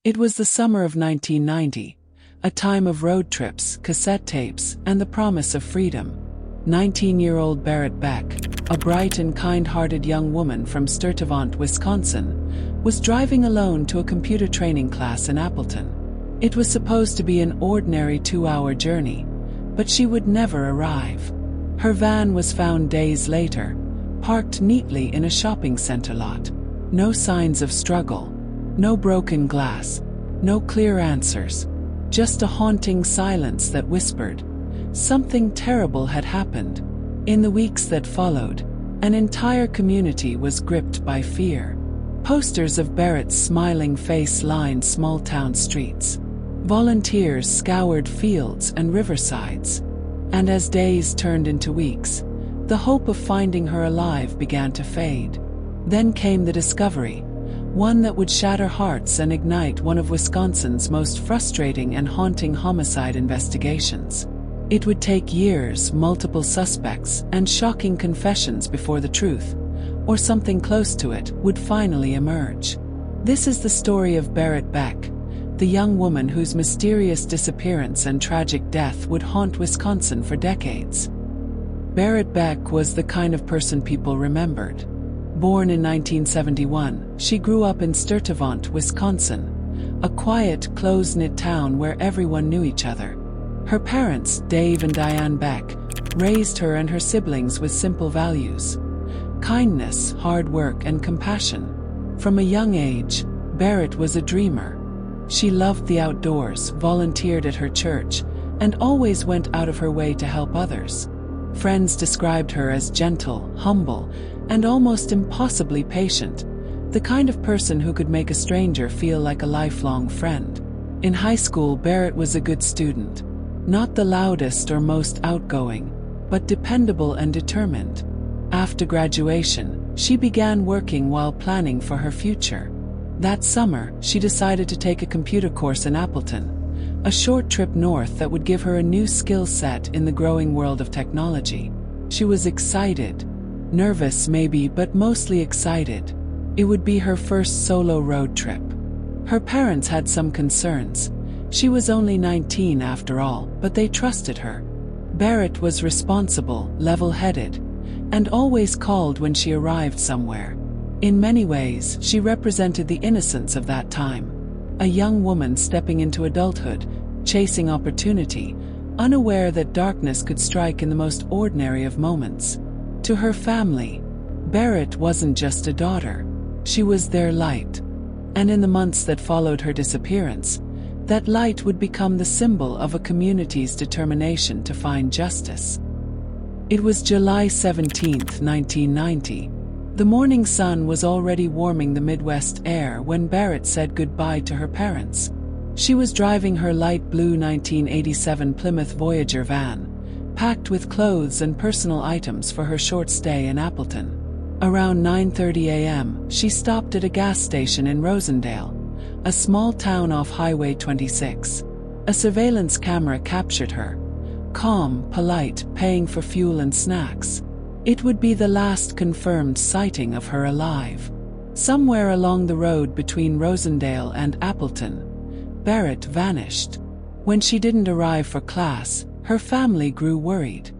It was the summer of 1990, a time of road trips, cassette tapes, and the promise of freedom. 19-year-old Barrett Beck, a bright and kind-hearted young woman from Sturtevant, Wisconsin, was driving alone to a computer training class in Appleton. It was supposed to be an ordinary 2-hour journey, but she would never arrive. Her van was found days later, parked neatly in a shopping center lot. No signs of struggle, no broken glass, no clear answers, just a haunting silence that whispered, something terrible had happened. In the weeks that followed, an entire community was gripped by fear. Posters of Barrett's smiling face lined small-town streets. Volunteers scoured fields and riversides. And as days turned into weeks, the hope of finding her alive began to fade. Then came the discovery, one that would shatter hearts and ignite one of Wisconsin's most frustrating and haunting homicide investigations. It would take years, multiple suspects, and shocking confessions before the truth, or something close to it, would finally emerge. This is the story of Barrett Beck, the young woman whose mysterious disappearance and tragic death would haunt Wisconsin for decades. Barrett Beck was the kind of person people remembered. Born in 1971, she grew up in Sturtevant, Wisconsin, a quiet, close-knit town where everyone knew each other. Her parents, Dave and Diane Beck, raised her and her siblings with simple values: kindness, hard work, and compassion. From a young age, Barrett was a dreamer. She loved the outdoors, volunteered at her church, and always went out of her way to help others. Friends described her as gentle, humble, and almost impossibly patient, the kind of person who could make a stranger feel like a lifelong friend. In high school, Barrett was a good student. Not the loudest or most outgoing, but dependable and determined. After graduation, she began working while planning for her future. That summer, she decided to take a computer course in Appleton, a short trip north that would give her a new skill set in the growing world of technology. She was excited. Nervous maybe, but mostly excited. It would be her first solo road trip. Her parents had some concerns. She was only 19 after all, but they trusted her. Barrett was responsible, level-headed, and always called when she arrived somewhere. In many ways, she represented the innocence of that time. A young woman stepping into adulthood, chasing opportunity, unaware that darkness could strike in the most ordinary of moments. To her family, Barrett wasn't just a daughter. She was their light. And in the months that followed her disappearance, that light would become the symbol of a community's determination to find justice. It was July 17, 1990. The morning sun was already warming the Midwest air when Barrett said goodbye to her parents. She was driving her light blue 1987 Plymouth Voyager van, packed with clothes and personal items for her short stay in Appleton. Around 9:30 a.m., she stopped at a gas station in Rosendale, a small town off Highway 26. A surveillance camera captured her, calm, polite, paying for fuel and snacks. It would be the last confirmed sighting of her alive. Somewhere along the road between Rosendale and Appleton, Barrett vanished. When she didn't arrive for class, her family grew worried.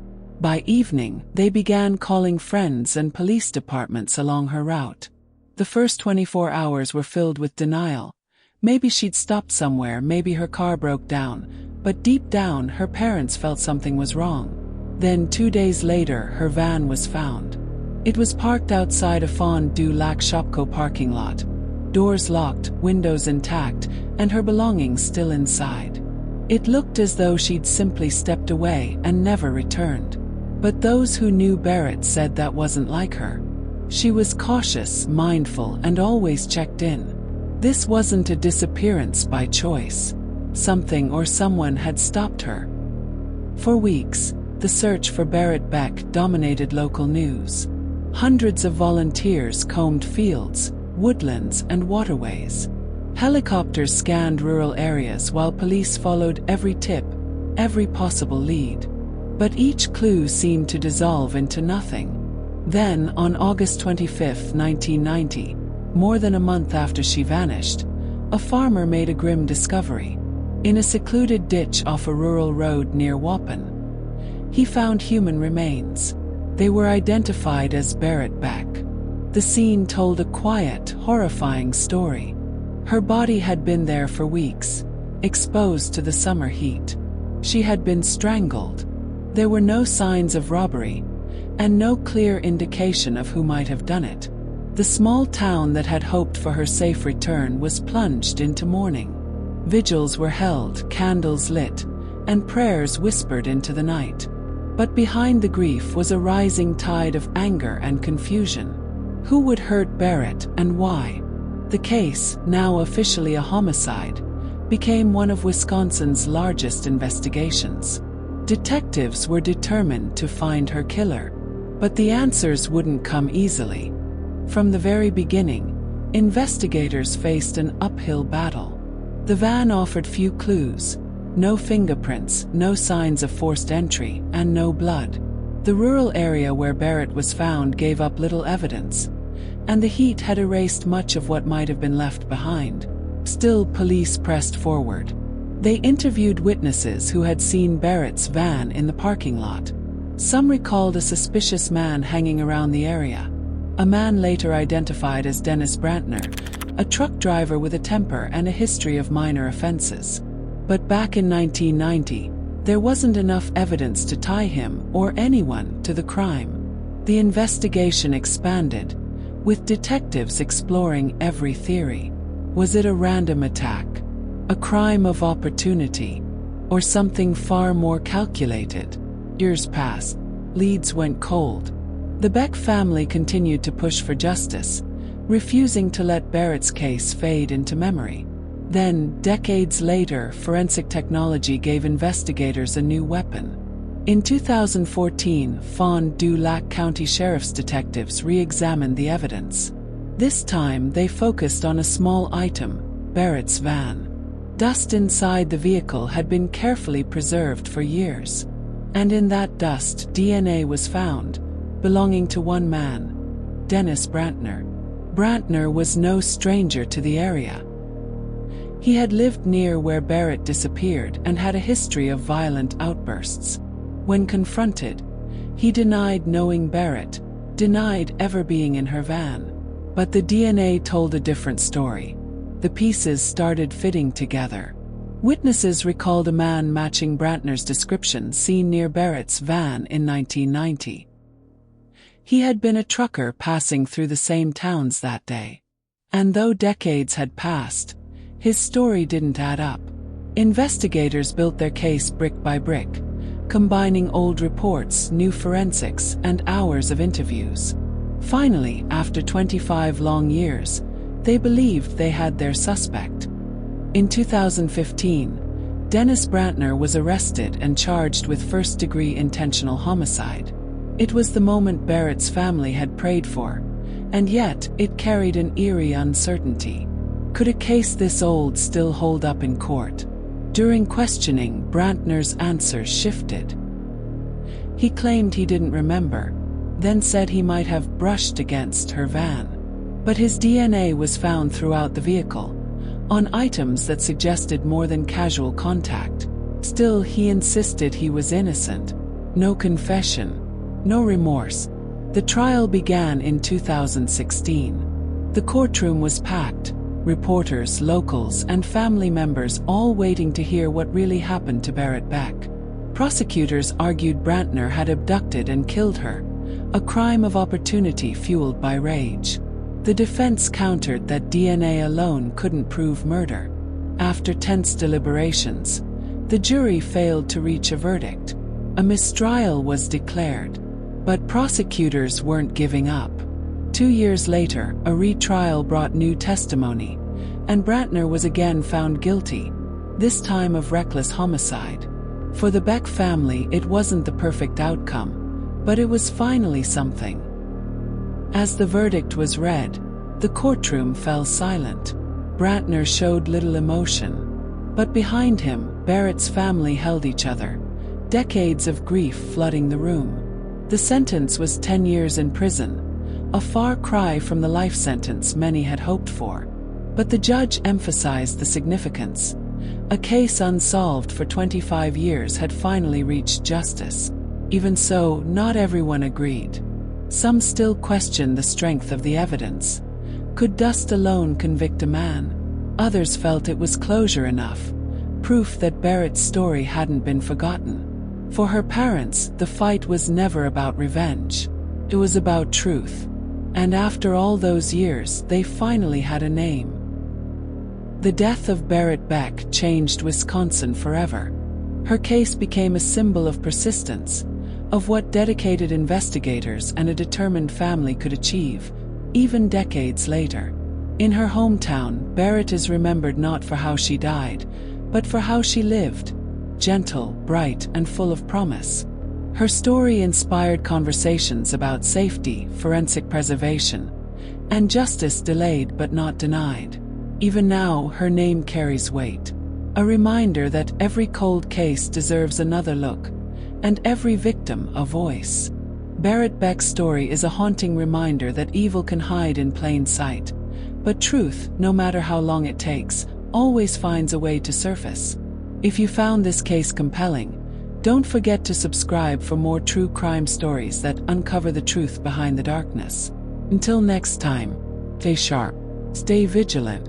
By evening, they began calling friends and police departments along her route. The first 24 hours were filled with denial. Maybe she'd stopped somewhere, maybe her car broke down, but deep down, her parents felt something was wrong. Then 2 days later, her van was found. It was parked outside a Fond du Lac Shopco parking lot, doors locked, windows intact, and her belongings still inside. It looked as though she'd simply stepped away and never returned. But those who knew Barrett said that wasn't like her. She was cautious, mindful, and always checked in. This wasn't a disappearance by choice. Something or someone had stopped her. For weeks, the search for Barrett Beck dominated local news. Hundreds of volunteers combed fields, woodlands, and waterways. Helicopters scanned rural areas while police followed every tip, every possible lead. But each clue seemed to dissolve into nothing. Then, on August 25, 1990, more than a month after she vanished, a farmer made a grim discovery. In a secluded ditch off a rural road near Waupun, he found human remains. They were identified as Barrett Beck. The scene told a quiet, horrifying story. Her body had been there for weeks, exposed to the summer heat. She had been strangled. There were no signs of robbery, and no clear indication of who might have done it. The small town that had hoped for her safe return was plunged into mourning. Vigils were held, candles lit, and prayers whispered into the night. But behind the grief was a rising tide of anger and confusion. Who would hurt Barrett and why? The case, now officially a homicide, became one of Wisconsin's largest investigations. Detectives were determined to find her killer, but the answers wouldn't come easily. From the very beginning, investigators faced an uphill battle. The van offered few clues: no fingerprints, no signs of forced entry, and no blood. The rural area where Barrett was found gave up little evidence, and the heat had erased much of what might have been left behind. Still, police pressed forward. They interviewed witnesses who had seen Barrett's van in the parking lot. Some recalled a suspicious man hanging around the area. A man later identified as Dennis Brantner, a truck driver with a temper and a history of minor offenses. But back in 1990, there wasn't enough evidence to tie him or anyone to the crime. The investigation expanded, with detectives exploring every theory. Was it a random attack, a crime of opportunity, or something far more calculated? Years passed. Leads went cold. The Beck family continued to push for justice, refusing to let Barrett's case fade into memory. Then, decades later, forensic technology gave investigators a new weapon. In 2014, Fond du Lac County Sheriff's detectives re-examined the evidence. This time, they focused on a small item: Barrett's van. Dust inside the vehicle had been carefully preserved for years. And in that dust, DNA was found, belonging to one man, Dennis Brantner. Brantner was no stranger to the area. He had lived near where Barrett disappeared and had a history of violent outbursts. When confronted, he denied knowing Barrett, denied ever being in her van. But the DNA told a different story. The pieces started fitting together. Witnesses recalled a man matching Brantner's description seen near Barrett's van in 1990. He had been a trucker passing through the same towns that day. And though decades had passed, his story didn't add up. Investigators built their case brick by brick, combining old reports, new forensics, and hours of interviews. Finally, after 25 long years, they believed they had their suspect. In 2015, Dennis Brantner was arrested and charged with first-degree intentional homicide. It was the moment Barrett's family had prayed for, and yet it carried an eerie uncertainty. Could a case this old still hold up in court? During questioning, Brantner's answers shifted. He claimed he didn't remember, then said he might have brushed against her van. But his DNA was found throughout the vehicle, on items that suggested more than casual contact. Still, he insisted he was innocent. No confession, no remorse. The trial began in 2016. The courtroom was packed, reporters, locals, and family members all waiting to hear what really happened to Barrett Beck. Prosecutors argued Brantner had abducted and killed her, a crime of opportunity fueled by rage. The defense countered that DNA alone couldn't prove murder. After tense deliberations, the jury failed to reach a verdict. A mistrial was declared. But prosecutors weren't giving up. 2 years later, a retrial brought new testimony, and Brantner was again found guilty, this time of reckless homicide. For the Beck family, it wasn't the perfect outcome, but it was finally something. As the verdict was read, the courtroom fell silent. Brantner showed little emotion. But behind him, Barrett's family held each other, decades of grief flooding the room. The sentence was 10 years in prison, a far cry from the life sentence many had hoped for. But the judge emphasized the significance. A case unsolved for 25 years had finally reached justice. Even so, not everyone agreed. Some still questioned the strength of the evidence. Could dust alone convict a man? Others felt it was closure enough, proof that Barrett's story hadn't been forgotten. For her parents, the fight was never about revenge. It was about truth. And after all those years, they finally had a name. The death of Barrett Beck changed Wisconsin forever. Her case became a symbol of persistence, of what dedicated investigators and a determined family could achieve, even decades later. In her hometown, Barrett is remembered not for how she died, but for how she lived, gentle, bright, and full of promise. Her story inspired conversations about safety, forensic preservation, and justice delayed but not denied. Even now, her name carries weight. A reminder that every cold case deserves another look, and every victim a voice. Barrett Beck's story is a haunting reminder that evil can hide in plain sight, but truth, no matter how long it takes, always finds a way to surface. If you found this case compelling, don't forget to subscribe for more true crime stories that uncover the truth behind the darkness. Until next time, stay sharp, stay vigilant,